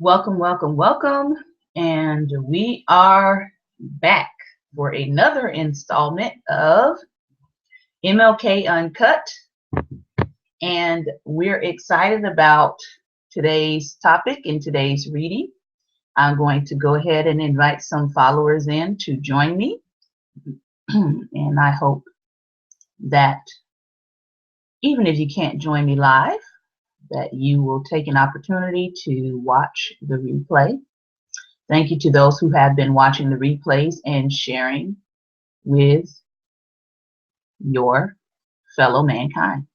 Welcome, welcome, welcome. And we are back for another installment of MLK Uncut. And we're excited about today's topic and today's reading. I'm going to go ahead and invite some followers in to join me. And I hope that even if you can't join me live, that you will take an opportunity to watch the replay. Thank you to those who have been watching the replays and sharing with your fellow mankind.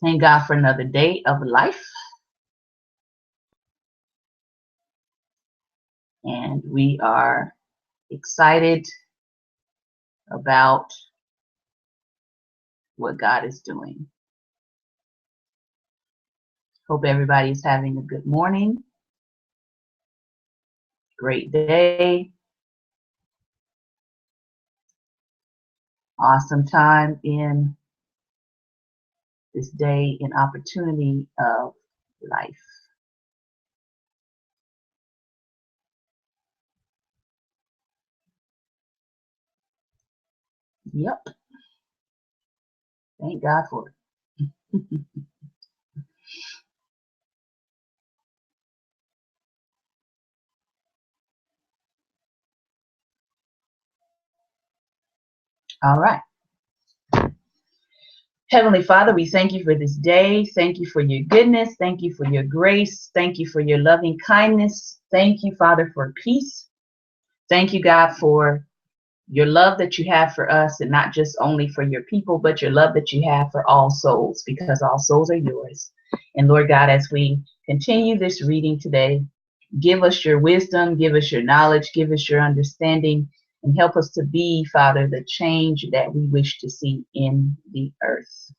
Thank God for another day of life. And we are excited about what God is doing. Hope everybody's having a good morning, great day, awesome time in this day and opportunity of life. Yep. Thank God for it. All right. Heavenly Father, we thank you for this day. Thank you for your goodness. Thank you for your grace. Thank you for your loving kindness. Thank you, Father, for peace. Thank you, God, for your love that you have for us, and not just only for your people, but your love that you have for all souls, because all souls are yours. And Lord God, as we continue this reading today, give us your wisdom, give us your knowledge, give us your understanding, and help us to be, Father, the change that we wish to see in the earth.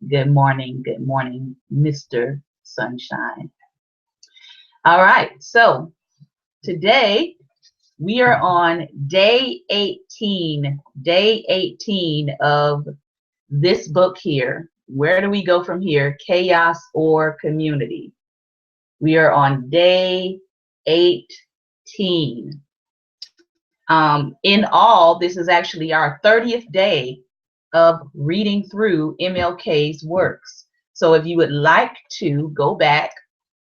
Good morning, Mr. Sunshine. All right, so today we are on day 18 of this book here. Where do we go from here? Chaos or community? We are on day 18. In all, this is actually our 30th day of reading through MLK's works. So if you would like to go back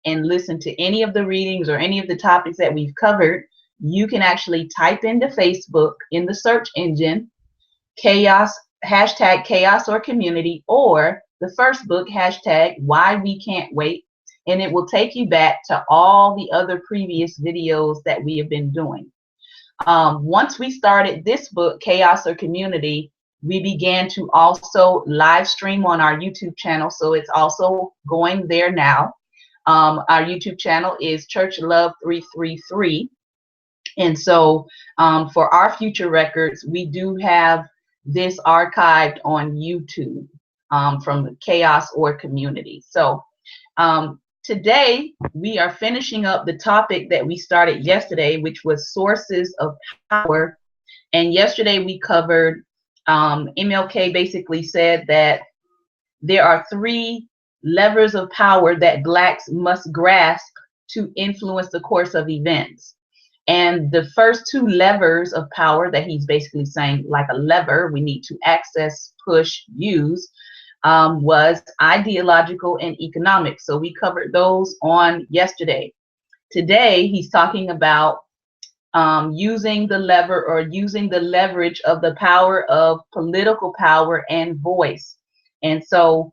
and listen to any of the readings or any of the topics that we've covered, you can actually type into Facebook in the search engine, hashtag chaos or community, or the first book, hashtag why we can't wait. And it will take you back to all the other previous videos that we have been doing. Once we started this book, Chaos or Community, we began to also live stream on our YouTube channel. So it's also going there now. Our YouTube channel is Church Love 333. And so for our future records, we do have this archived on YouTube from Chaos or Community. So today we are finishing up the topic that we started yesterday, which was sources of power. And yesterday we covered, MLK basically said that there are 3 levers of power that Blacks must grasp to influence the course of events. And the first 2 levers of power that he's basically saying, like a lever, we need to access, push, use, was ideological and economic. So we covered those on yesterday. Today, he's talking about using the lever or using the leverage of the power of political power and voice. And so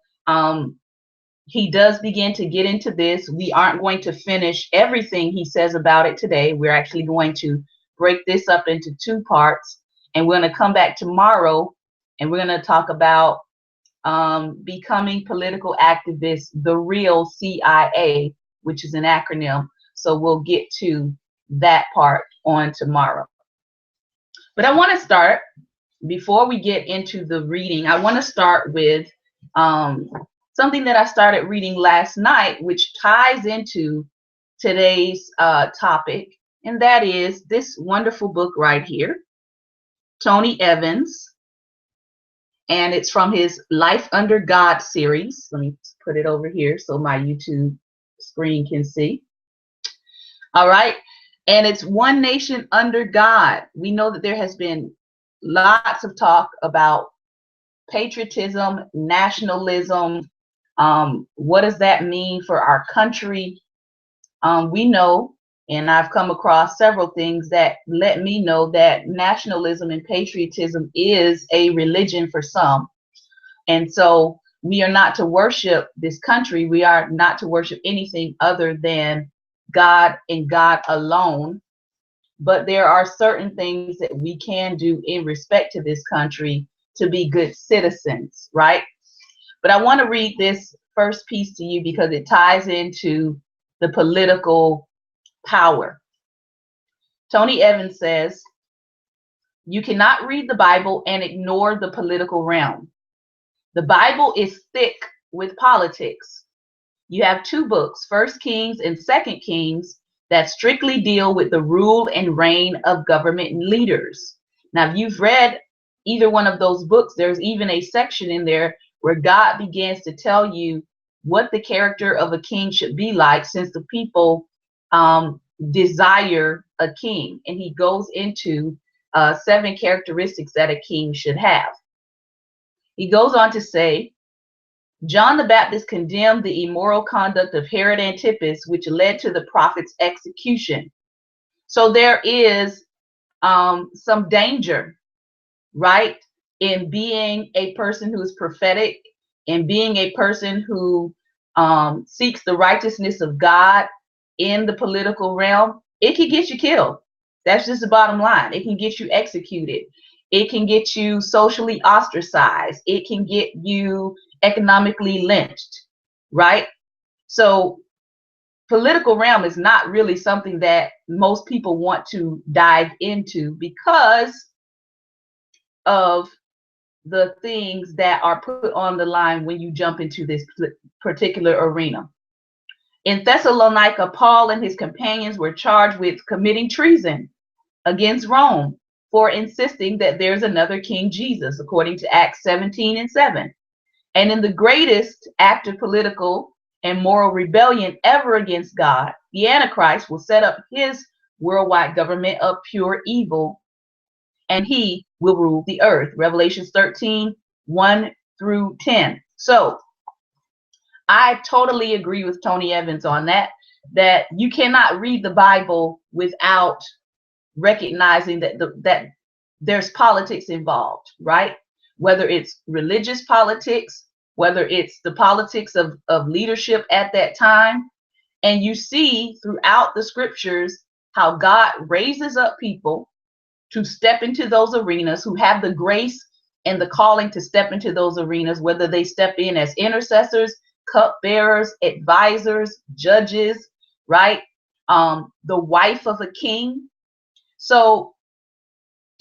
he does begin to get into this. We aren't going to finish everything he says about it today. We're actually going to break this up into 2 parts. And we're going to come back tomorrow and we're going to talk about becoming political activists, the real CIA, which is an acronym. So we'll get to that part on tomorrow. But I want to start, before we get into the reading, I want to start with something that I started reading last night, which ties into today's topic, and that is this wonderful book right here, Tony Evans, and it's from his Life Under God series. Let me put it over here so my YouTube screen can see. All right. And it's one nation under God. We know that there has been lots of talk about patriotism, nationalism. What does that mean for our country? We know, and I've come across several things that let me know that nationalism and patriotism is a religion for some. And so we are not to worship this country. We are not to worship anything other than God and God alone. But there are certain things that we can do in respect to this country to be good citizens, right? But I want to read this first piece to you because it ties into the political power. Tony Evans says, you cannot read the Bible and ignore the political realm. The Bible is thick with politics. You have two books, 1 Kings and 2 Kings, that strictly deal with the rule and reign of government leaders. Now, if you've read either one of those books, there's even a section in there where God begins to tell you what the character of a king should be like, since the people desire a king. And he goes into 7 characteristics that a king should have. He goes on to say, John the Baptist condemned the immoral conduct of Herod Antipas, which led to the prophet's execution. So there is some danger, right, in being a person who is prophetic, and being a person who seeks the righteousness of God in the political realm. It can get you killed. That's just the bottom line. It can get you executed. It can get you socially ostracized. It can get you economically lynched, right? So political realm is not really something that most people want to dive into because of the things that are put on the line when you jump into this particular arena. In Thessalonica, Paul and his companions were charged with committing treason against Rome for insisting that there's another King Jesus, according to Acts 17:7. And in the greatest act of political and moral rebellion ever against God, the Antichrist will set up his worldwide government of pure evil, and he will rule the earth. Revelation 13:1-10. So I totally agree with Tony Evans on that you cannot read the Bible without recognizing that there's politics involved, right? Whether it's religious politics, whether it's the politics of leadership at that time. And you see throughout the scriptures how God raises up people to step into those arenas, who have the grace and the calling to step into those arenas, whether they step in as intercessors, cupbearers, advisors, judges, right? The wife of a king. So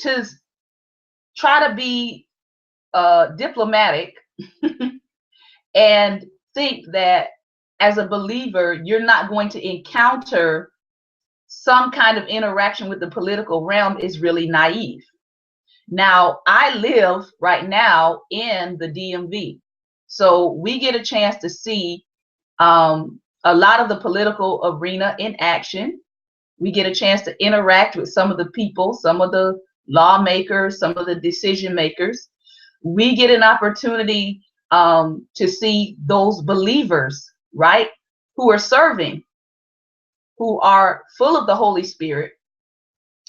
to try to be diplomatic and think that as a believer you're not going to encounter some kind of interaction with the political realm is really naive. Now, I live right now in the DMV, so we get a chance to see a lot of the political arena in action. We get a chance to interact with some of the people, some of the lawmakers, some of the decision makers. We get an opportunity to see those believers, right, who are serving, who are full of the Holy Spirit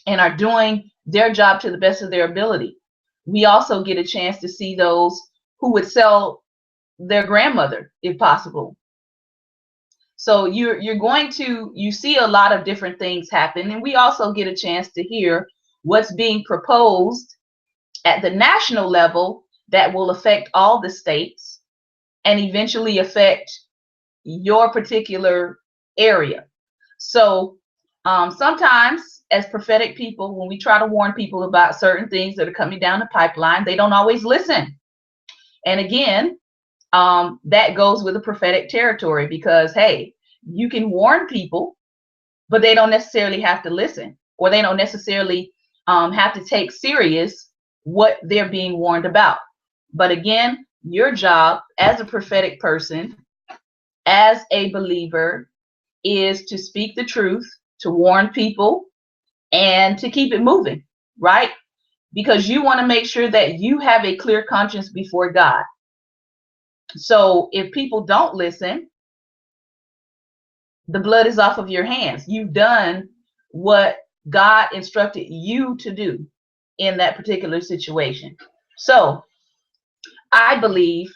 and are doing their job to the best of their ability. We also get a chance to see those who would sell their grandmother if possible. So you see a lot of different things happen, and we also get a chance to hear what's being proposed at the national level that will affect all the states and eventually affect your particular area. So sometimes as prophetic people, when we try to warn people about certain things that are coming down the pipeline, they don't always listen. And again, that goes with the prophetic territory, because hey, you can warn people, but they don't necessarily have to listen, or they don't necessarily have to take serious what they're being warned about. But again, your job as a prophetic person as a believer is to speak the truth, to warn people, and to keep it moving, right? Because you want to make sure that you have a clear conscience before God. So if people don't listen, the blood is off of your hands. You've done what God instructed you to do in that particular situation. So I believe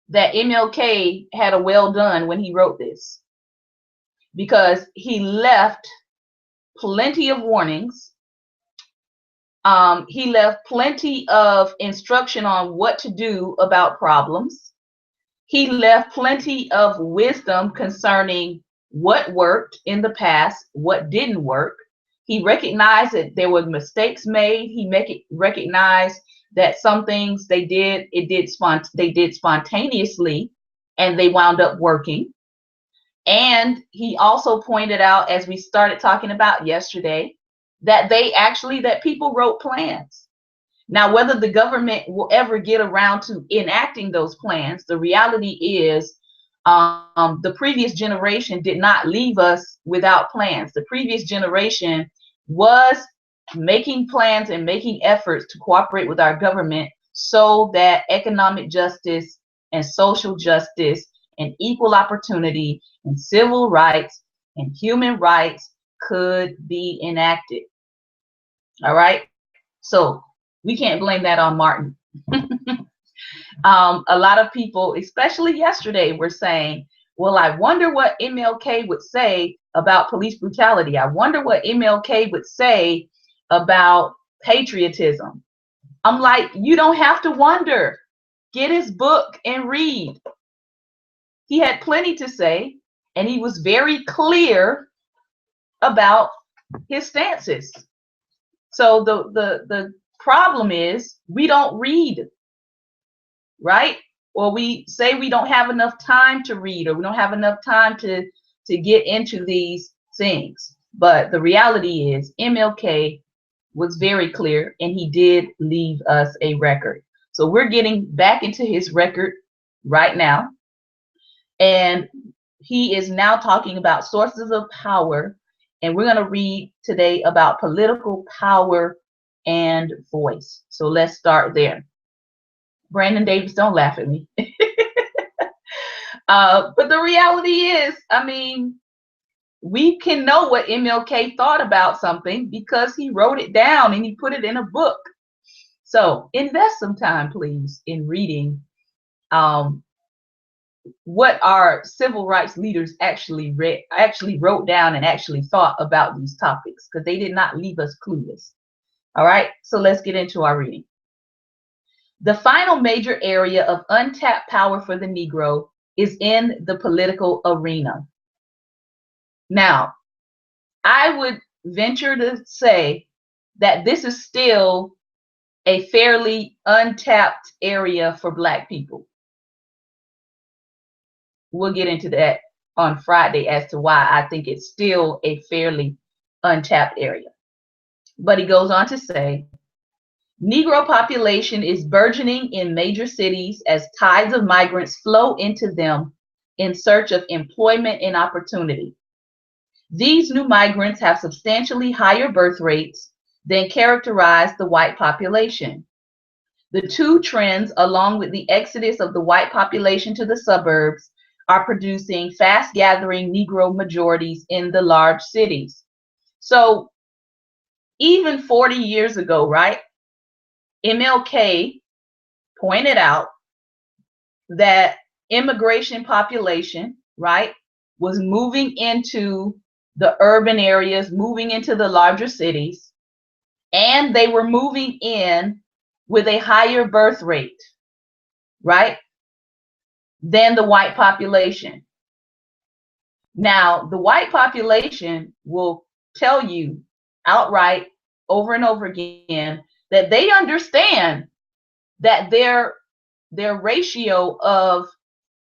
that MLK had a well done when he wrote this, because he left plenty of warnings. He left plenty of instruction on what to do about problems. He left plenty of wisdom concerning what worked in the past, what didn't work. He recognized that there were mistakes made. He recognized that some things they did spontaneously, and they wound up working. And he also pointed out, as we started talking about yesterday, that people wrote plans. Now, whether the government will ever get around to enacting those plans, the reality is the previous generation did not leave us without plans. The previous generation was making plans and making efforts to cooperate with our government so that economic justice and social justice and equal opportunity and civil rights and human rights could be enacted. All right. So we can't blame that on Martin. A lot of people, especially yesterday, were saying, well, I wonder what MLK would say about police brutality. I wonder what MLK would say about patriotism. I'm like, you don't have to wonder. Get his book and read. He had plenty to say, and he was very clear about his stances. So the problem is we don't read, right? Or we say we don't have enough time to read, or we don't have enough time to get into these things. But the reality is MLK was very clear, and he did leave us a record. So we're getting back into his record right now. And he is now talking about sources of power. And we're going to read today about political power and voice. So let's start there. Brandon Davis, don't laugh at me. But the reality is, I mean, we can know what MLK thought about something because he wrote it down and he put it in a book. So invest some time, please, in reading what our civil rights leaders actually wrote down and actually thought about these topics, because they did not leave us clueless. All right, so let's get into our reading. The final major area of untapped power for the Negro is in the political arena. Now, I would venture to say that this is still a fairly untapped area for Black people. We'll get into that on Friday as to why I think it's still a fairly untapped area. But he goes on to say, Negro population is burgeoning in major cities as tides of migrants flow into them in search of employment and opportunity. These new migrants have substantially higher birth rates than characterize the white population. The two trends, along with the exodus of the white population to the suburbs, are producing fast gathering Negro majorities in the large cities. So even 40 years ago, right, MLK pointed out that immigration population, right, was moving into the urban areas, moving into the larger cities, and they were moving in with a higher birth rate, right, than the white population. Now, the white population will tell you outright over and over again that they understand that their ratio of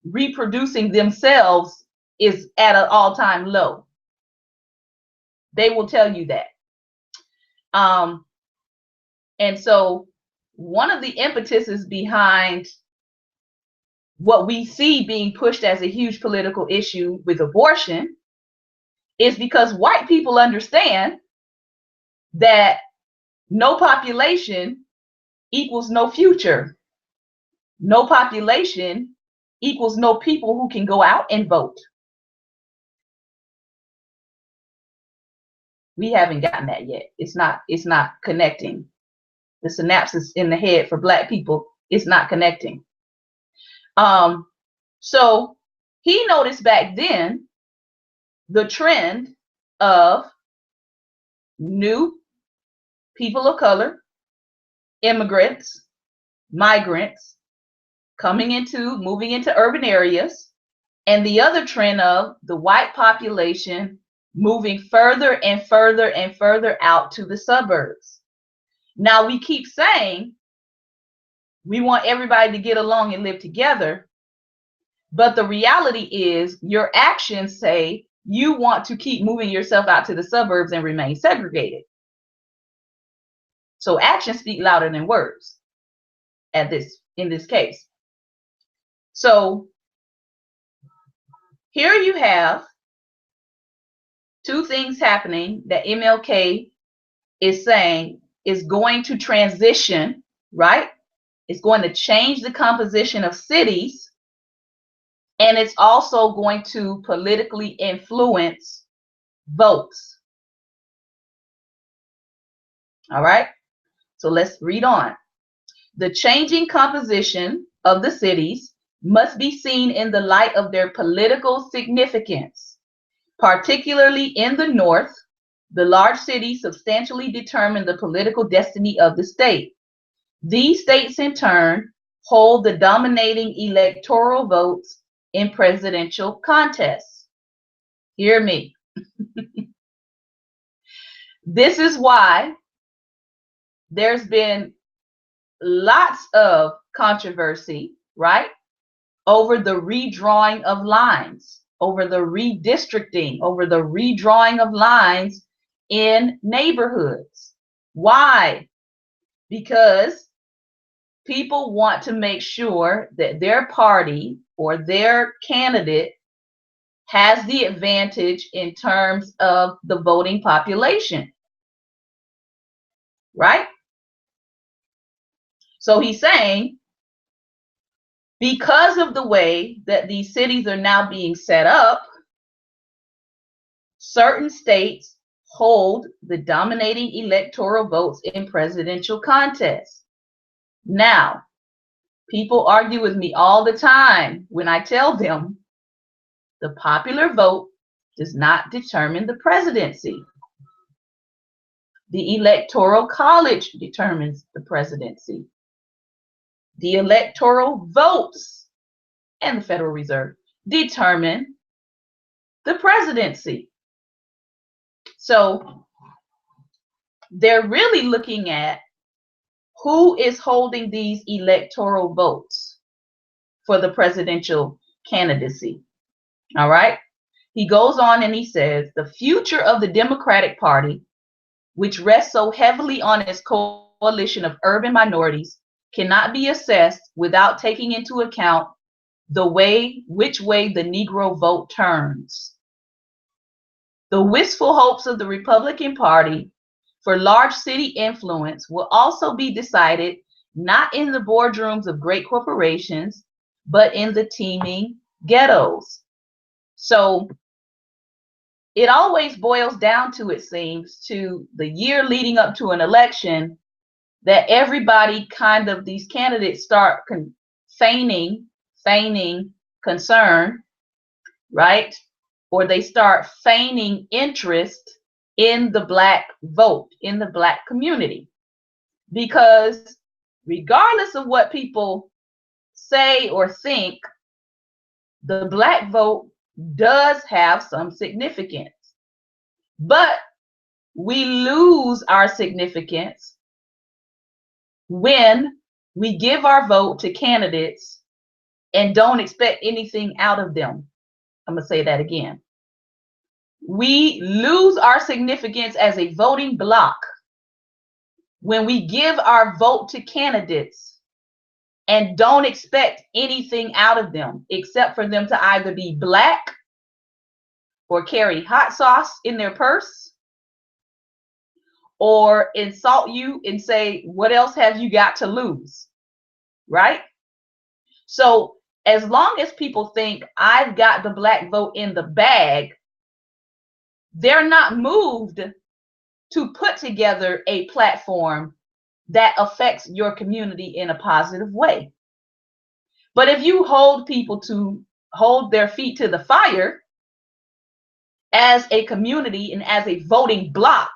reproducing themselves is at an all-time low. They will tell you that. And so one of the impetuses behind what we see being pushed as a huge political issue with abortion is because white people understand that no population equals no future. No population equals no people who can go out and vote. We haven't gotten that yet. It's not connecting. The synapses in the head for Black people, it's not connecting. So he noticed back then the trend of new people of color, immigrants, migrants moving into urban areas, and the other trend of the white population moving further and further and further out to the suburbs. Now we keep saying we want everybody to get along and live together, but the reality is your actions say you want to keep moving yourself out to the suburbs and remain segregated. So actions speak louder than words in this case. So here you have two things happening that MLK is saying is going to transition, right? It's going to change the composition of cities, and it's also going to politically influence votes. All right, so let's read on. The changing composition of the cities must be seen in the light of their political significance. Particularly in the North, the large cities substantially determine the political destiny of the state. These states, in turn, hold the dominating electoral votes in presidential contests. Hear me. This is why there's been lots of controversy, right, over the redrawing of lines, over the redistricting, over the redrawing of lines in neighborhoods. Why? Because people want to make sure that their party or their candidate has the advantage in terms of the voting population, right? So he's saying, because of the way that these cities are now being set up, certain states hold the dominating electoral votes in presidential contests. Now, people argue with me all the time when I tell them the popular vote does not determine the presidency. The Electoral College determines the presidency. The electoral votes and the Federal Reserve determine the presidency. So they're really looking at who is holding these electoral votes for the presidential candidacy. All right. He goes on and he says, the future of the Democratic Party, which rests so heavily on its coalition of urban minorities, cannot be assessed without taking into account which way the Negro vote turns. The wistful hopes of the Republican Party for large city influence will also be decided not in the boardrooms of great corporations, but in the teeming ghettos. So it always boils down to, it seems, to the year leading up to an election, that everybody kind of, these candidates start feigning concern, right? Or they start feigning interest in the Black vote, in the Black community. Because regardless of what people say or think, the Black vote does have some significance. But we lose our significance when we give our vote to candidates and don't expect anything out of them. I'm going to say that again. We lose our significance as a voting bloc when we give our vote to candidates and don't expect anything out of them except for them to either be black or carry hot sauce in their purse or insult you and say, what else have you got to lose? Right? So as long as people think I've got the black vote in the bag, they're not moved to put together a platform that affects your community in a positive way. But if you hold people to hold their feet to the fire as a community and as a voting bloc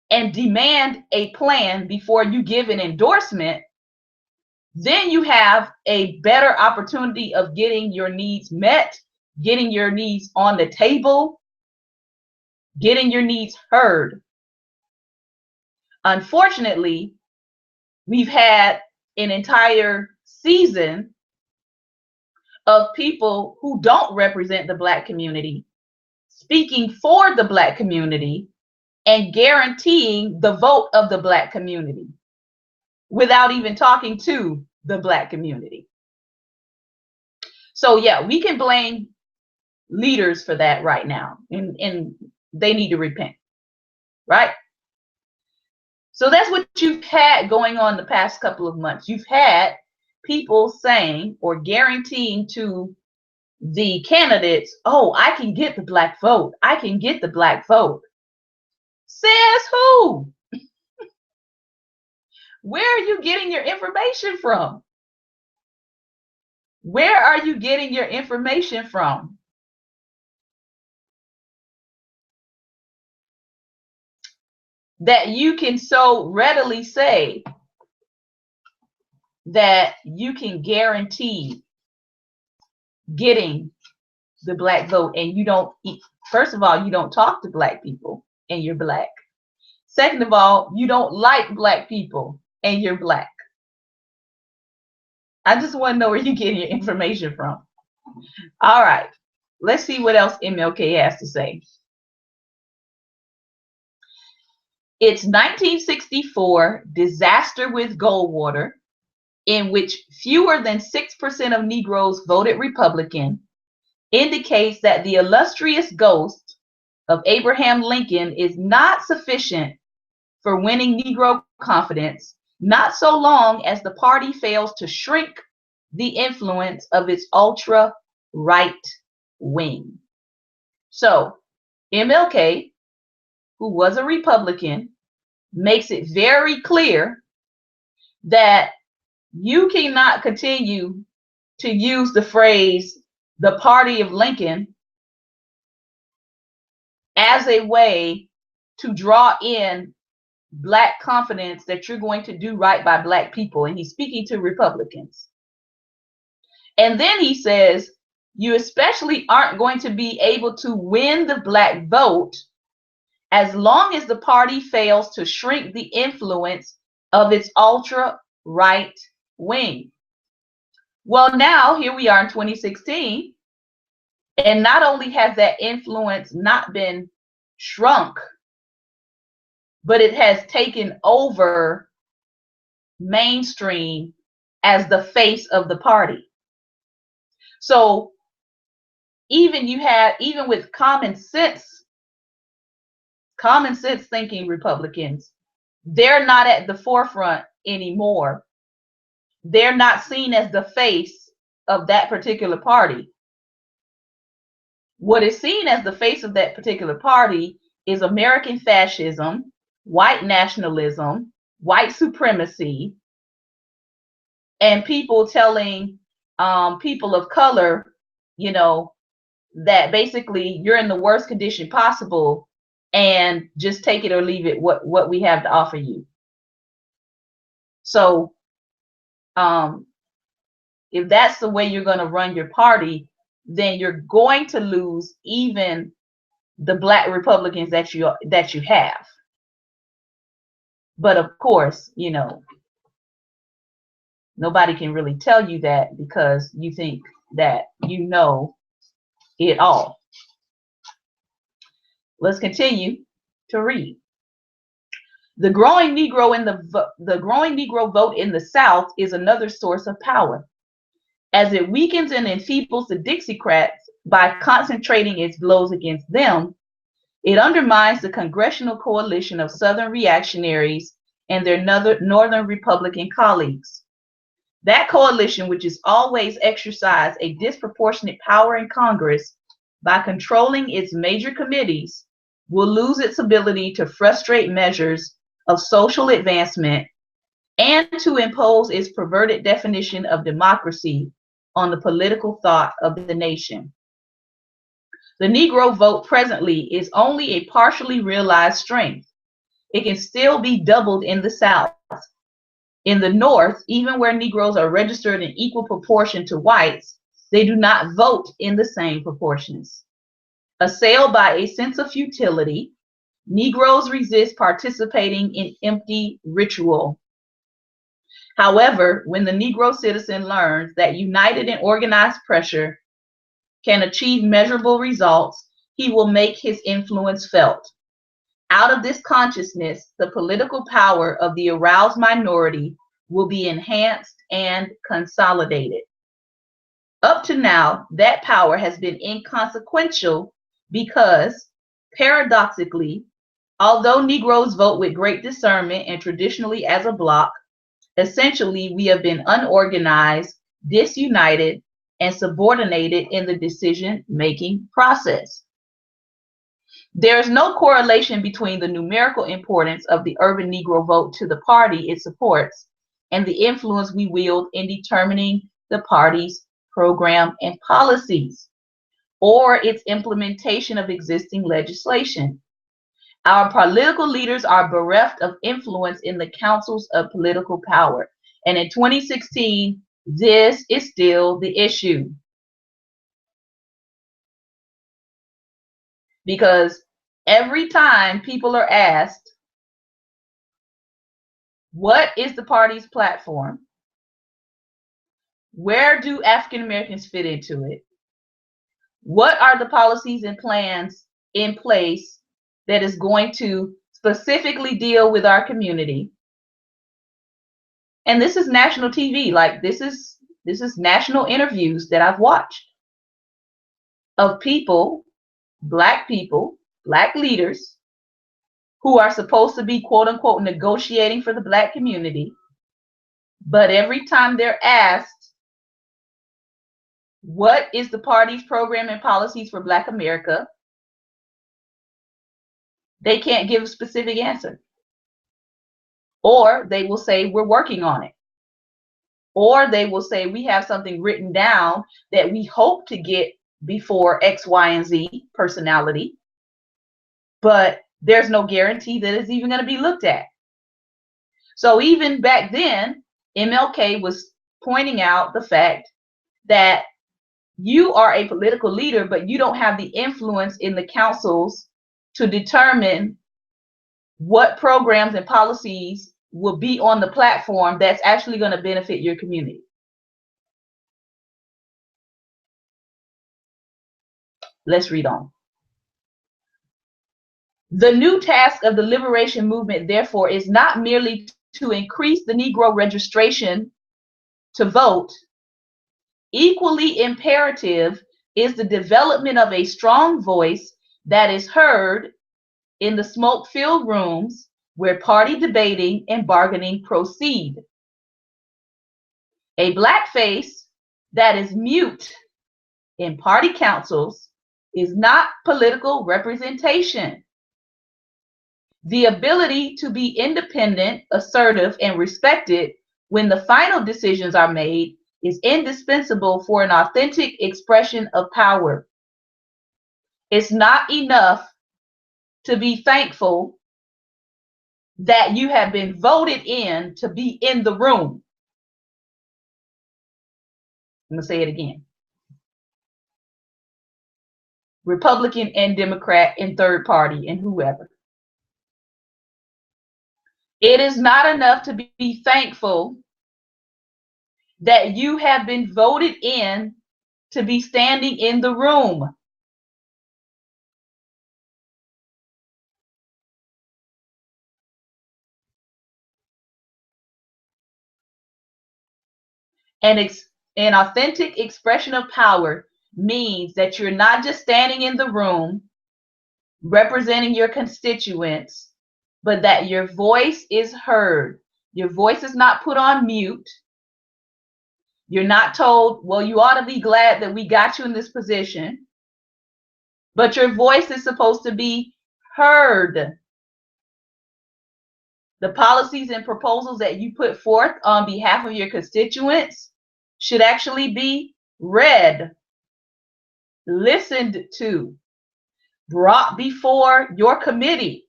and demand a plan before you give an endorsement, then you have a better opportunity of getting your needs met, getting your needs on the table, getting your needs heard. Unfortunately, we've had an entire season of people who don't represent the Black community speaking for the Black community and guaranteeing the vote of the Black community without even talking to the Black community. So yeah, we can blame leaders for that right now, and they need to repent, right? So that's what you've had going on the past couple of months. You've had people saying or guaranteeing to the candidates, oh, I can get the Black vote. I can get the Black vote. Says who? Where are you getting your information from? Where are you getting your information from? That you can so readily say that you can guarantee getting the Black vote, and you don't, first of all, you don't talk to Black people and you're Black. Second of all, you don't like Black people and you're Black. I just want to know where you're getting your information from. All right, let's see what else MLK has to say. It's 1964 disaster with Goldwater, in which fewer than 6% of Negroes voted Republican, indicates that the illustrious ghost of Abraham Lincoln is not sufficient for winning Negro confidence, not so long as the party fails to shrink the influence of its ultra-right wing. So MLK, who was a Republican, makes it very clear that you cannot continue to use the phrase the party of Lincoln as a way to draw in Black confidence that you're going to do right by Black people. And he's speaking to Republicans. And then he says, you especially aren't going to be able to win the Black vote as long as the party fails to shrink the influence of its ultra-right wing. Well, now here we are in 2016, and not only has that influence not been shrunk, but it has taken over mainstream as the face of the party. So even with common sense thinking Republicans, they're not at the forefront anymore. They're not seen as the face of that particular party. What is seen as the face of that particular party is American fascism, white nationalism, white supremacy, and people telling people of color, you know, that basically you're in the worst condition possible and just take it or leave it, what we have to offer you. So if that's the way you're going to run your party, then you're going to lose even the Black Republicans that you have. But of course, you know, nobody can really tell you that because you think that you know it all. Let's continue to read. The growing Negro vote in the South is another source of power, as it weakens and enfeebles the Dixiecrats by concentrating its blows against them. It undermines the congressional coalition of Southern reactionaries and their Northern Republican colleagues. That coalition, which has always exercised a disproportionate power in Congress by controlling its major committees, will lose its ability to frustrate measures of social advancement and to impose its perverted definition of democracy on the political thought of the nation. The Negro vote presently is only a partially realized strength. It can still be doubled in the South. In the North, even where Negroes are registered in equal proportion to whites, they do not vote in the same proportions. Assailed by a sense of futility, Negroes resist participating in empty ritual. However, when the Negro citizen learns that united and organized pressure can achieve measurable results, he will make his influence felt. Out of this consciousness, the political power of the aroused minority will be enhanced and consolidated. Up to now, that power has been inconsequential because, paradoxically, although Negroes vote with great discernment and traditionally as a bloc, essentially we have been unorganized, disunited, and subordinated in the decision-making process. There is no correlation between the numerical importance of the urban Negro vote to the party it supports and the influence we wield in determining the party's program and policies, or its implementation of existing legislation. Our political leaders are bereft of influence in the councils of political power. And in 2016, this is still the issue. Because every time people are asked, what is the party's platform? Where do African Americans fit into it? What are the policies and plans in place that is going to specifically deal with our community? And this is national TV. Like this is national interviews that I've watched of people, black leaders who are supposed to be quote unquote negotiating for the black community. But every time they're asked, what is the party's program and policies for Black America? They can't give a specific answer. Or they will say, we're working on it. Or they will say, we have something written down that we hope to get before X, Y, and Z personality. But there's no guarantee that it's even going to be looked at. So even back then, MLK was pointing out the fact that you are a political leader, but you don't have the influence in the councils to determine what programs and policies will be on the platform that's actually going to benefit your community. Let's read on. The new task of the liberation movement, therefore, is not merely to increase the Negro registration to vote. Equally imperative is the development of a strong voice that is heard in the smoke-filled rooms where party debating and bargaining proceed. A black face that is mute in party councils is not political representation. The ability to be independent, assertive, and respected when the final decisions are made is indispensable for an authentic expression of power. It's not enough to be thankful that you have been voted in to be in the room. I'm going to say it again. Republican and Democrat and third party and whoever. It is not enough to be thankful that you have been voted in to be standing in the room. An authentic expression of power means that you're not just standing in the room representing your constituents, but that your voice is heard. Your voice is not put on mute. You're not told, well, you ought to be glad that we got you in this position, but your voice is supposed to be heard. The policies and proposals that you put forth on behalf of your constituents should actually be read, listened to, brought before your committee.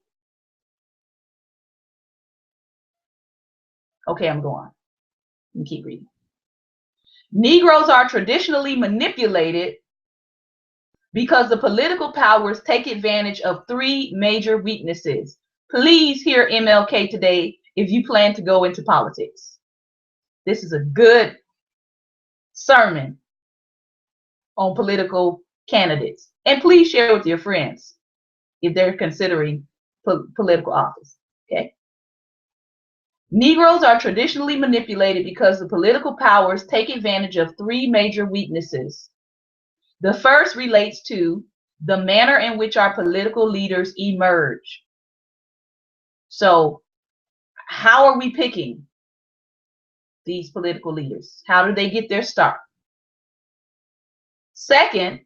Okay, I'm going. Let me keep reading. Negroes are traditionally manipulated because the political powers take advantage of three major weaknesses. Please hear MLK today if you plan to go into politics. This is a good sermon on political candidates. And please share with your friends if they're considering political office. Okay. Negroes are traditionally manipulated because the political powers take advantage of three major weaknesses. The first relates to the manner in which our political leaders emerge. So, how are we picking these political leaders? How do they get their start? Second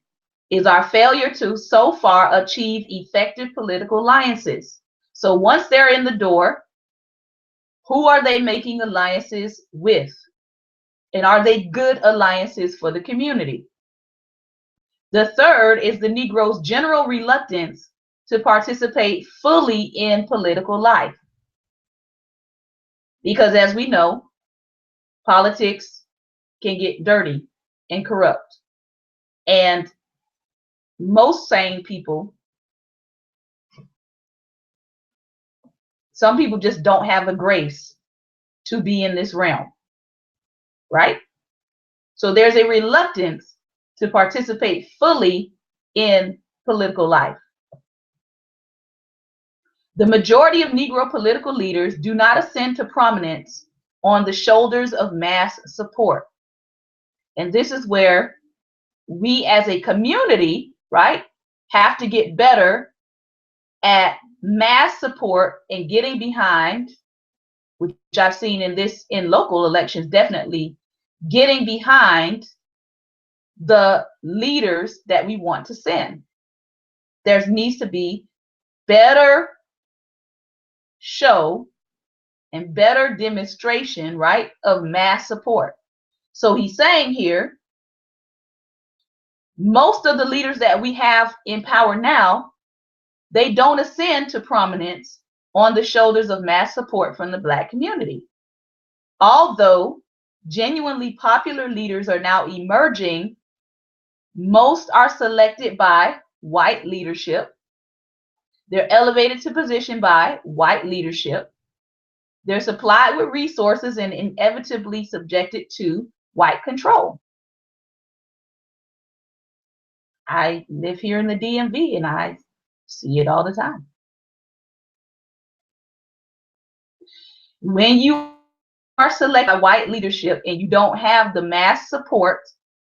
is our failure to so far achieve effective political alliances. So once they're in the door, who are they making alliances with? And are they good alliances for the community? The third is the Negro's general reluctance to participate fully in political life. Because as we know, politics can get dirty and corrupt. And most sane people, some people just don't have the grace to be in this realm, right? So there's a reluctance to participate fully in political life. The majority of Negro political leaders do not ascend to prominence on the shoulders of mass support. And this is where we as a community, right, have to get better at mass support and getting behind, which I've seen in local elections, definitely getting behind the leaders that we want to send. There needs to be better show and better demonstration, right, of mass support. So he's saying here, most of the leaders that we have in power now, they don't ascend to prominence on the shoulders of mass support from the Black community. Although genuinely popular leaders are now emerging, most are selected by white leadership. They're elevated to position by white leadership. They're supplied with resources and inevitably subjected to white control. I live here in the DMV and I see it all the time. When you are selected by white leadership and you don't have the mass support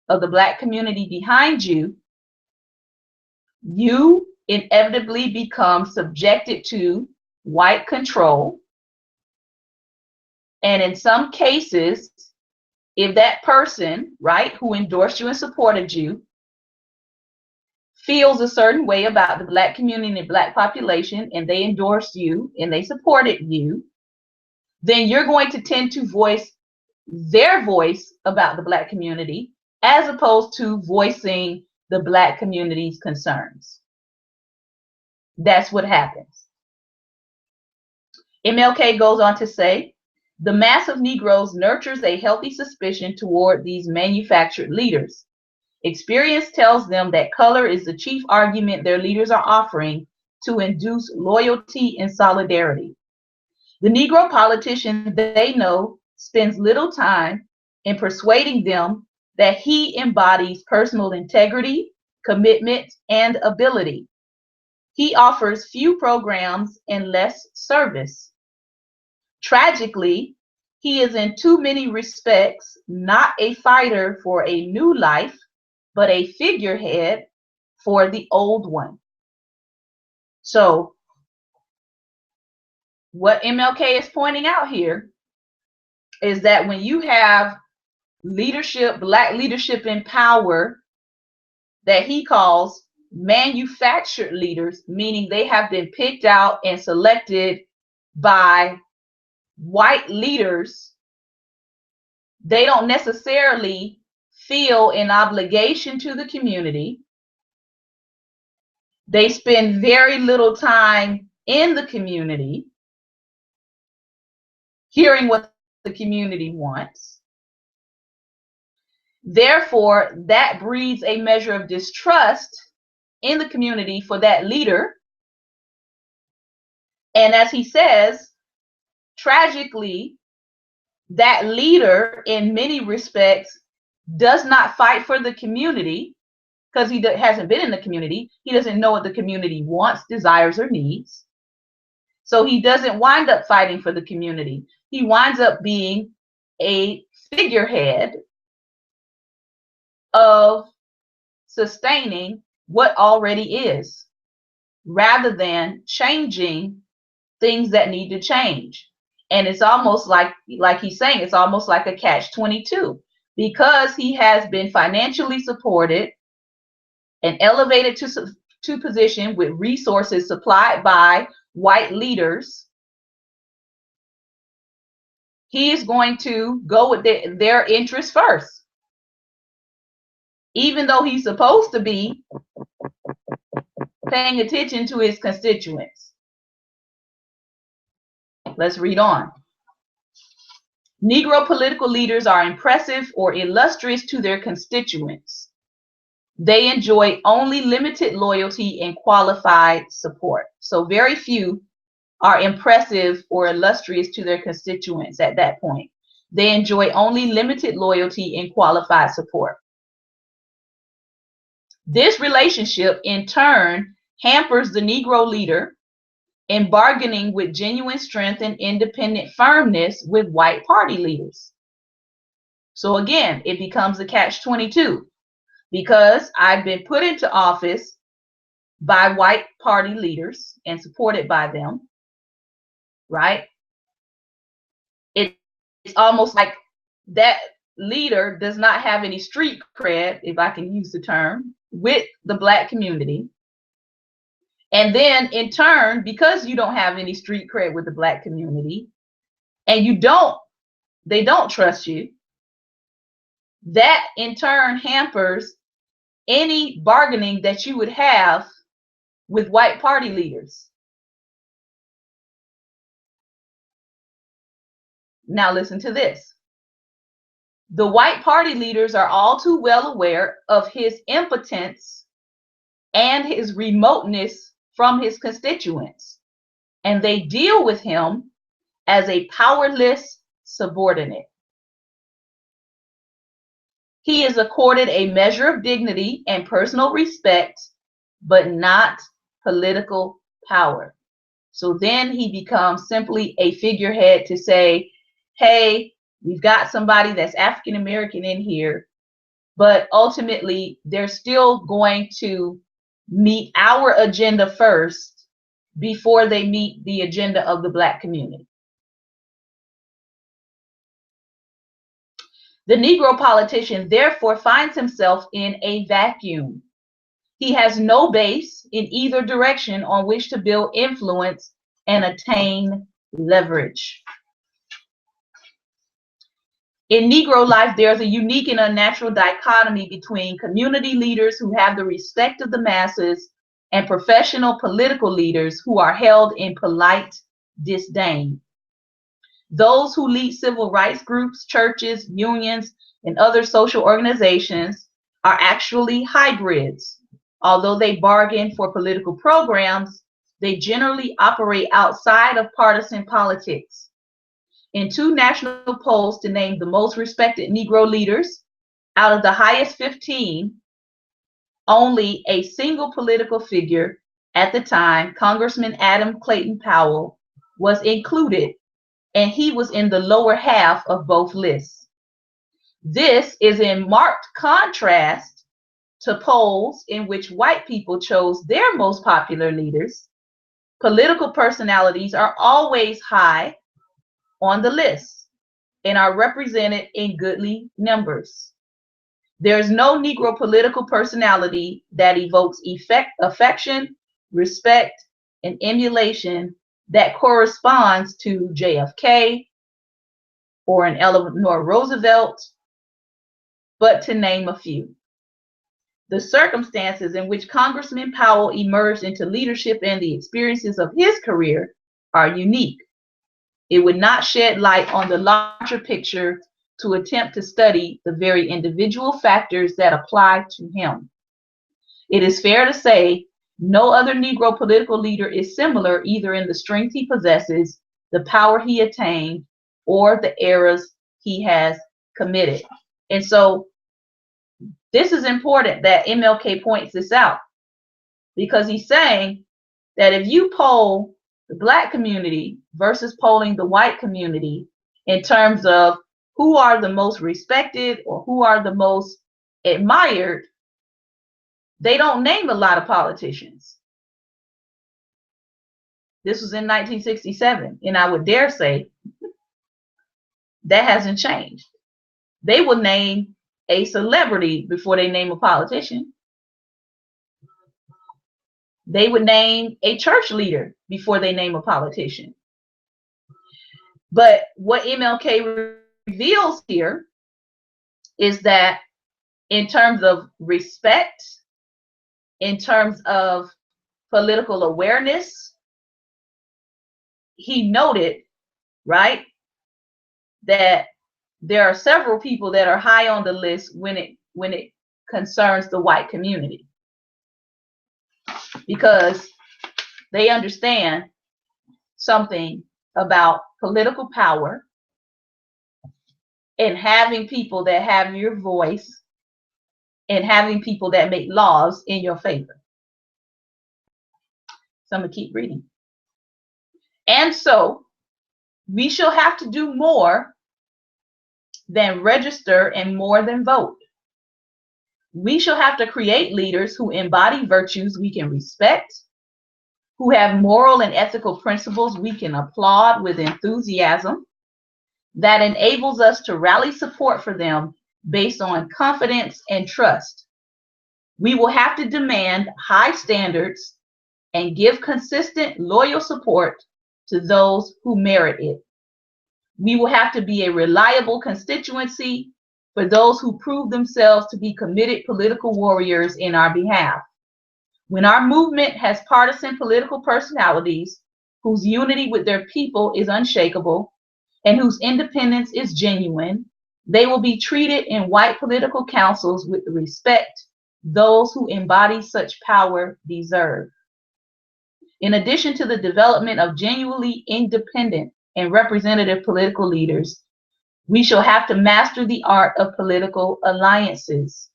of the Black community behind you, you inevitably become subjected to white control. And in some cases, if that person, right, who endorsed you and supported you, feels a certain way about the Black community and the Black population, and they endorsed you and they supported you, then you're going to tend to voice their voice about the Black community as opposed to voicing the Black community's concerns. That's what happens. MLK goes on to say, the mass of Negroes nurtures a healthy suspicion toward these manufactured leaders. Experience tells them that color is the chief argument their leaders are offering to induce loyalty and solidarity. The Negro politician they know spends little time in persuading them that he embodies personal integrity, commitment, and ability. He offers few programs and less service. Tragically, He is in too many respects not a fighter for a new life, but a figurehead for the old one. So what MLK is pointing out here is that when you have leadership, black leadership in power, that he calls manufactured leaders, meaning they have been picked out and selected by white leaders, they don't necessarily feel an obligation to the community. They spend very little time in the community, hearing what the community wants. Therefore, that breeds a measure of distrust in the community for that leader. And as he says, tragically, that leader in many respects does not fight for the community because he hasn't been in the community. He doesn't know what the community wants, desires, or needs. So he doesn't wind up fighting for the community. He winds up being a figurehead of sustaining what already is, rather than changing things that need to change. And it's almost like he's saying, it's almost like a catch-22, because he has been financially supported and elevated to position with resources supplied by white leaders. He is going to go with their interests first, even though he's supposed to be paying attention to his constituents. Let's read on. Negro political leaders are impressive or illustrious to their constituents. They enjoy only limited loyalty and qualified support. So very few are impressive or illustrious to their constituents at that point. They enjoy only limited loyalty and qualified support. This relationship, in turn, hampers the Negro leader in bargaining with genuine strength and independent firmness with white party leaders. So again, it becomes a catch-22, because I've been put into office by white party leaders and supported by them, right? It's almost like that leader does not have any street cred, if I can use the term, with the black community. And then in turn, because you don't have any street cred with the black community, and they don't trust you, that in turn hampers any bargaining that you would have with white party leaders. Now listen to this. The white party leaders are all too well aware of his impotence and his remoteness from his constituents, and they deal with him as a powerless subordinate. He is accorded a measure of dignity and personal respect, but not political power. So then he becomes simply a figurehead to say, hey, we've got somebody that's African American in here, but ultimately they're still going to meet our agenda first before they meet the agenda of the black community. The Negro politician therefore finds himself in a vacuum. He has no base in either direction on which to build influence and attain leverage. In Negro life, there's a unique and unnatural dichotomy between community leaders who have the respect of the masses and professional political leaders who are held in polite disdain. Those who lead civil rights groups, churches, unions, and other social organizations are actually hybrids. Although they bargain for political programs, they generally operate outside of partisan politics. In 2 national polls to name the most respected Negro leaders, out of the highest 15, only a single political figure at the time, Congressman Adam Clayton Powell, was included, and he was in the lower half of both lists. This is in marked contrast to polls in which white people chose their most popular leaders. Political personalities are always high on the list and are represented in goodly numbers. There's no Negro political personality that evokes affection, respect, and emulation that corresponds to JFK or an Eleanor Roosevelt, but to name a few. The circumstances in which Congressman Powell emerged into leadership and the experiences of his career are unique. It would not shed light on the larger picture to attempt to study the very individual factors that apply to him. It is fair to say no other Negro political leader is similar either in the strength he possesses, the power he attained, or the errors he has committed. And so this is important that MLK points this out, because he's saying that if you poll the Black community versus polling the white community in terms of who are the most respected or who are the most admired, they don't name a lot of politicians. This was in 1967, and I would dare say that hasn't changed. They will name a celebrity before they name a politician. They would name a church leader before they name a politician. But what MLK reveals here is that in terms of respect, in terms of political awareness, he noted, right, that there are several people that are high on the list when it concerns the white community, because they understand something about political power and having people that have your voice and having people that make laws in your favor. So I'm going to keep reading. And so we shall have to do more than register and more than vote. We shall have to create leaders who embody virtues we can respect, who have moral and ethical principles we can applaud with enthusiasm, that enables us to rally support for them based on confidence and trust. We will have to demand high standards and give consistent, loyal support to those who merit it. We will have to be a reliable constituency for those who prove themselves to be committed political warriors in our behalf. When our movement has partisan political personalities whose unity with their people is unshakable and whose independence is genuine, they will be treated in white political councils with the respect those who embody such power deserve. In addition to the development of genuinely independent and representative political leaders, we shall have to master the art of political alliances.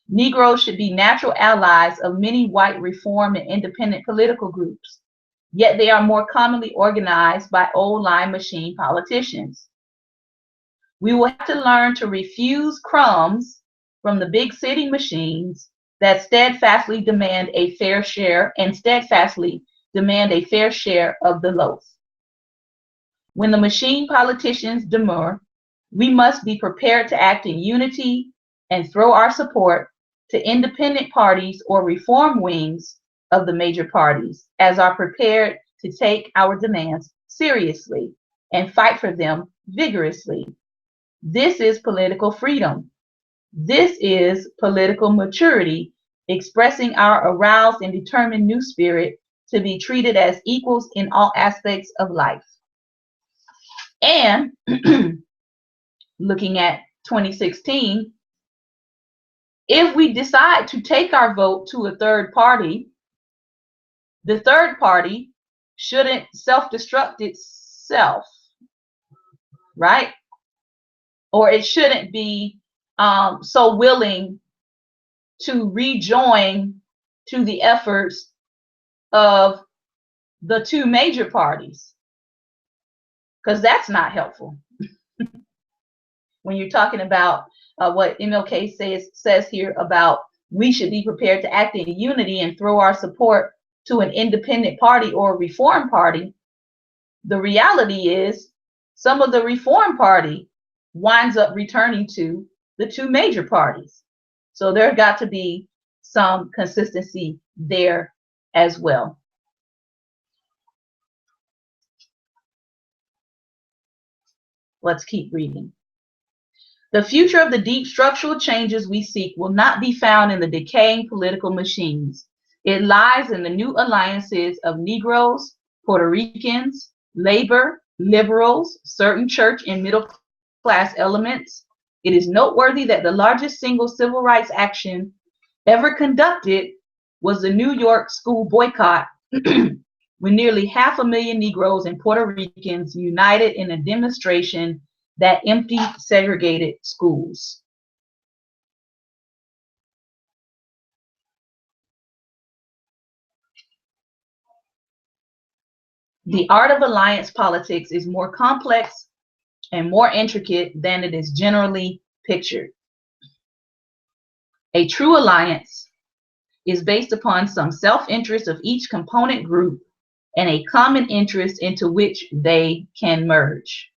Negroes should be natural allies of many white reform and independent political groups, yet they are more commonly organized by old line machine politicians. We will have to learn to refuse crumbs from the big city machines that steadfastly demand a fair share of the loaf. When the machine politicians demur, we must be prepared to act in unity and throw our support to independent parties or reform wings of the major parties, as are prepared to take our demands seriously and fight for them vigorously. This is political freedom. This is political maturity, expressing our aroused and determined new spirit to be treated as equals in all aspects of life. And looking at 2016, if we decide to take our vote to a third party, the third party shouldn't self-destruct itself, right? Or it shouldn't be so willing to rejoin to the efforts of the two major parties. because that's not helpful. When you're talking about what MLK says here about we should be prepared to act in unity and throw our support to an independent party or a reform party, the reality is some of the reform party winds up returning to the two major parties. So there got to be some consistency there as well. Let's keep reading. The future of the deep structural changes we seek will not be found in the decaying political machines. It lies in the new alliances of Negroes, Puerto Ricans, labor, liberals, certain church and middle class elements. It is noteworthy that the largest single civil rights action ever conducted was the New York school boycott, when nearly 500,000 Negroes and Puerto Ricans united in a demonstration that emptied segregated schools. The art of alliance politics is more complex and more intricate than it is generally pictured. A true alliance is based upon some self-interest of each component group and a common interest into which they can merge.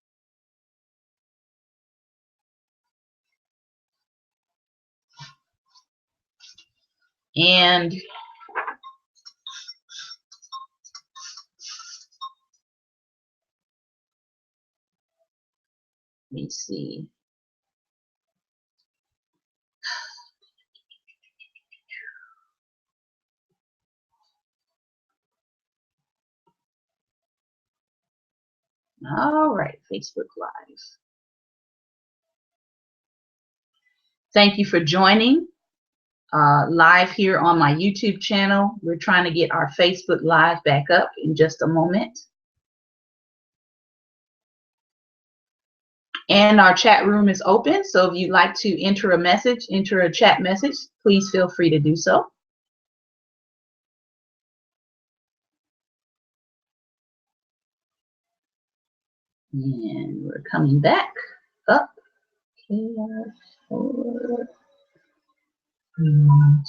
And let me see. All right, Facebook Live. Thank you for joining live here on my YouTube channel. We're trying to get our Facebook Live back up in just a moment. And our chat room is open, so if you'd like to enter a chat message, please feel free to do so. And we're coming back up.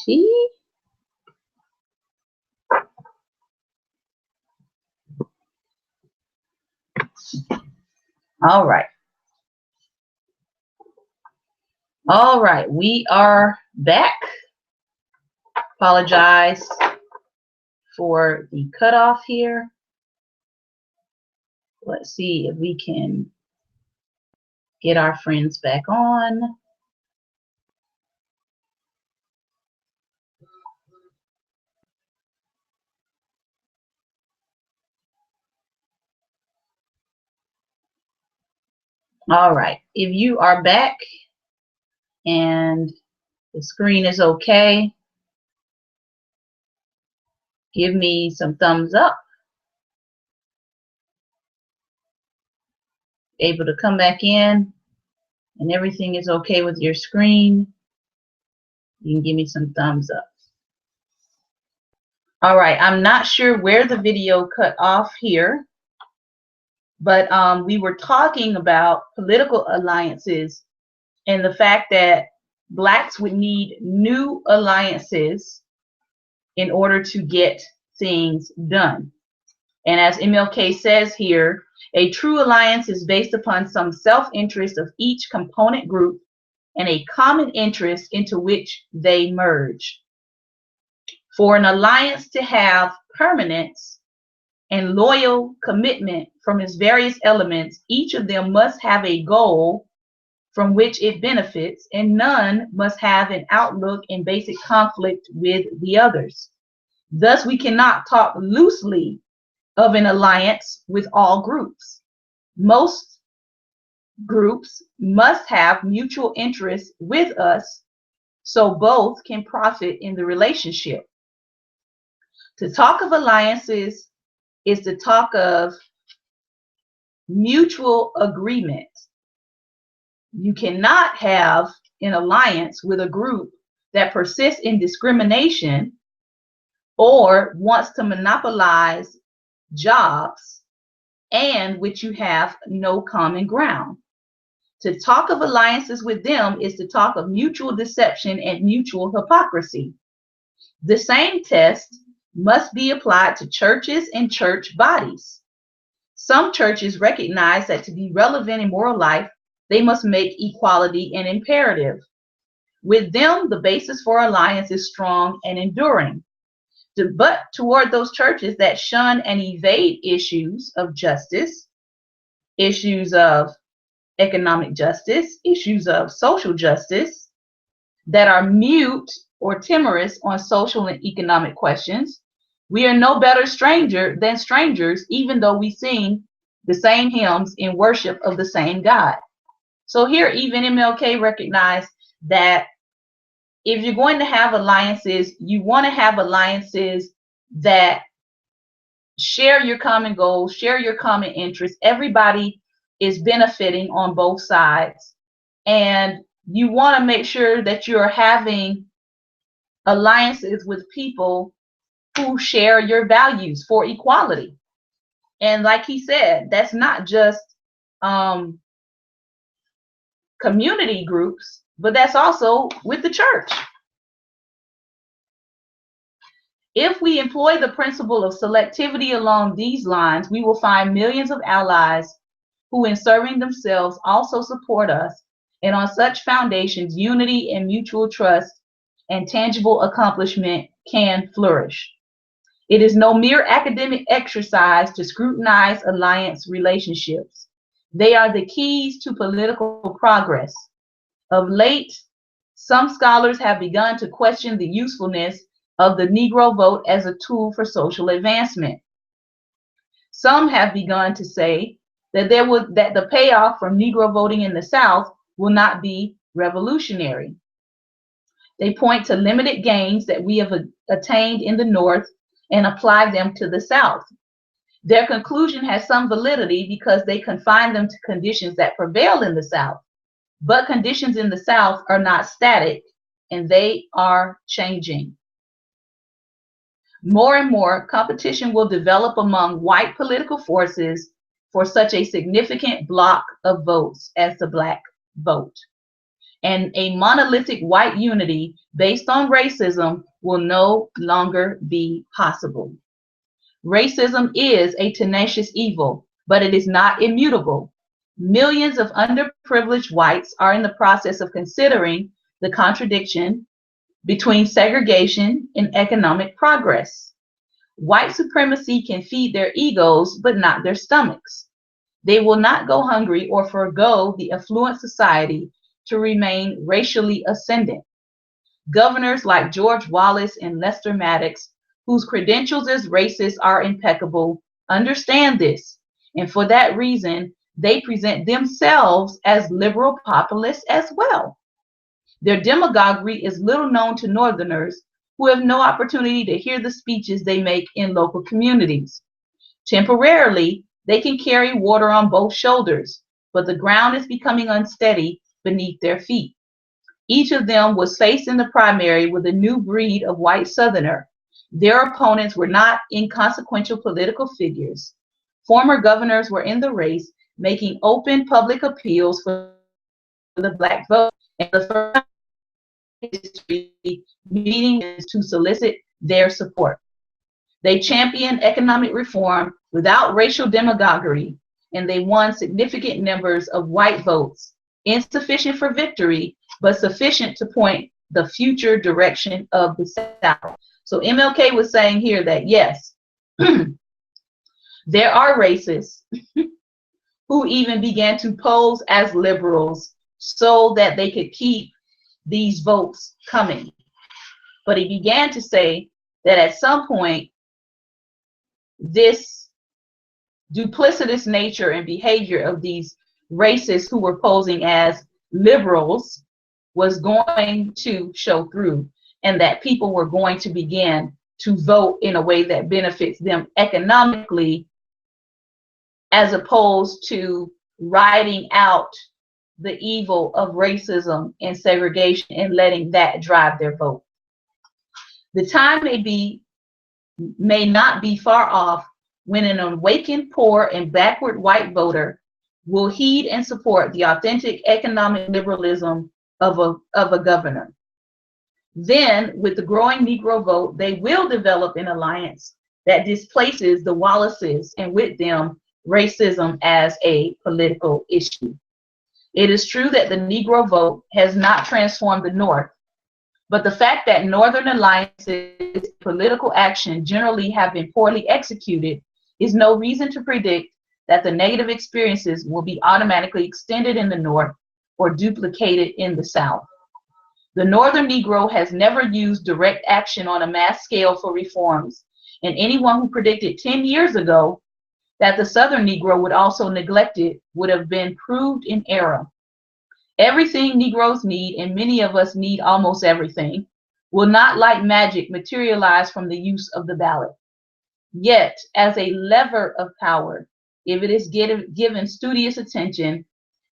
G. All right. All right, we are back. Apologize for the cutoff here. Let's see if we can get our friends back on. All right, if you are back and the screen is okay, give me some thumbs up. Able to come back in and everything is okay with your screen, you can give me some thumbs up. All right, I'm not sure where the video cut off here, but we were talking about political alliances and the fact that blacks would need new alliances in order to get things done. And as MLK says here, a true alliance is based upon some self-interest of each component group and a common interest into which they merge. For an alliance to have permanence and loyal commitment from its various elements, each of them must have a goal from which it benefits, and none must have an outlook in basic conflict with the others. Thus, we cannot talk loosely of an alliance with all groups. Most groups must have mutual interest with us so both can profit in the relationship. To talk of alliances is to talk of mutual agreement. You cannot have an alliance with a group that persists in discrimination or wants to monopolize jobs and which you have no common ground. To talk of alliances with them is to talk of mutual deception and mutual hypocrisy. The same test must be applied to churches and church bodies. Some churches recognize that to be relevant in moral life, they must make equality an imperative. With them, the basis for alliance is strong and enduring. But toward those churches that shun and evade issues of justice, issues of economic justice, issues of social justice, that are mute or timorous on social and economic questions, we are no better stranger than strangers, even though we sing the same hymns in worship of the same God. So here, even MLK recognized that if you're going to have alliances, you want to have alliances that share your common goals, share your common interests. Everybody is benefiting on both sides. And you want to make sure that you're having alliances with people who share your values for equality. And like he said, that's not just community groups, but that's also with the church. If we employ the principle of selectivity along these lines, we will find millions of allies who, in serving themselves, also support us. And on such foundations, unity and mutual trust and tangible accomplishment can flourish. It is no mere academic exercise to scrutinize alliance relationships. They are the keys to political progress. Of late, some scholars have begun to question the usefulness of the Negro vote as a tool for social advancement. Some have begun to say that the payoff from Negro voting in the South will not be revolutionary. They point to limited gains that we have attained in the North and apply them to the South. Their conclusion has some validity because they confine them to conditions that prevail in the South. But conditions in the South are not static, and they are changing. More and more competition will develop among white political forces for such a significant block of votes as the Black vote. And a monolithic white unity based on racism will no longer be possible. Racism is a tenacious evil, but it is not immutable. Millions of underprivileged whites are in the process of considering the contradiction between segregation and economic progress. White supremacy can feed their egos, but not their stomachs. They will not go hungry or forego the affluent society to remain racially ascendant. Governors like George Wallace and Lester Maddox, whose credentials as racists are impeccable, understand this, and for that reason, they present themselves as liberal populists as well. Their demagoguery is little known to Northerners who have no opportunity to hear the speeches they make in local communities. Temporarily, they can carry water on both shoulders, but the ground is becoming unsteady beneath their feet. Each of them was faced in the primary with a new breed of white Southerner. Their opponents were not inconsequential political figures. Former governors were in the race, making open public appeals for the Black vote, and the first history meeting to solicit their support. They championed economic reform without racial demagoguery, and they won significant numbers of white votes, insufficient for victory, but sufficient to point the future direction of the South. So MLK was saying here that yes, there are racists who even began to pose as liberals so that they could keep these votes coming. But he began to say that at some point, this duplicitous nature and behavior of these racists who were posing as liberals was going to show through, and that people were going to begin to vote in a way that benefits them economically, as opposed to riding out the evil of racism and segregation and letting that drive their vote. The time may not be far off when an awakened poor and backward white voter will heed and support the authentic economic liberalism of a governor. Then, with the growing Negro vote, they will develop an alliance that displaces the Wallaces and with them racism as a political issue. It is true that the Negro vote has not transformed the North, but the fact that Northern alliances political action generally have been poorly executed is no reason to predict that the negative experiences will be automatically extended in the North or duplicated in the South. The Northern Negro has never used direct action on a mass scale for reforms, and anyone who predicted 10 years ago that the Southern Negro would also neglect it would have been proved in error. Everything Negroes need, and many of us need almost everything, will not like magic materialize from the use of the ballot. Yet, as a lever of power, if it is given studious attention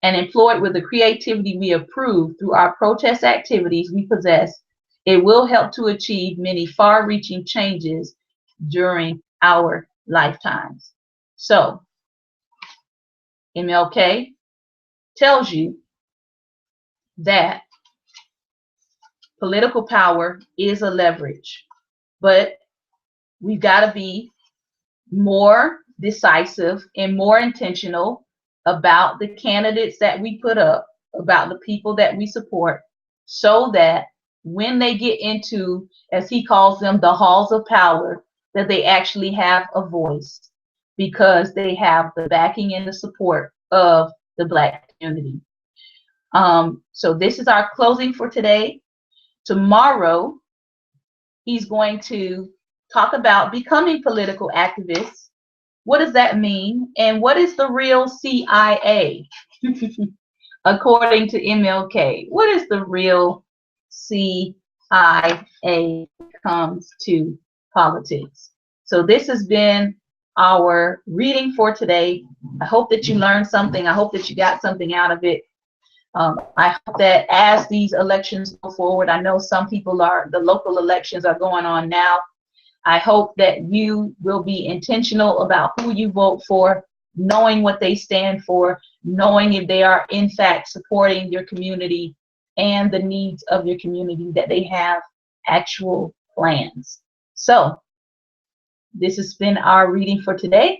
and employed with the creativity we have proved through our protest activities we possess, it will help to achieve many far-reaching changes during our lifetimes. So, MLK tells you that political power is a leverage, but we've got to be more decisive and more intentional about the candidates that we put up, about the people that we support, so that when they get into, as he calls them, the halls of power, that they actually have a voice because they have the backing and the support of the Black community. So this is our closing for today. Tomorrow, he's going to talk about becoming political activists. What does that mean? And what is the real CIA? According to MLK, what is the real CIA when it comes to politics? So this has been our reading for today. I hope that you learned something. I hope that you got something out of it. I hope that as these elections go forward, I know some people the local elections are going on now. I hope that you will be intentional about who you vote for, knowing what they stand for, knowing if they are in fact supporting your community and the needs of your community, that they have actual plans. So this has been our reading for today.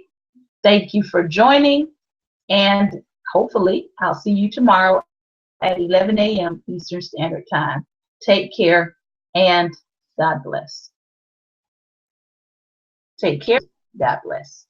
Thank you for joining, and hopefully I'll see you tomorrow at 11 a.m. Eastern Standard Time. Take care and God bless. Take care. God bless.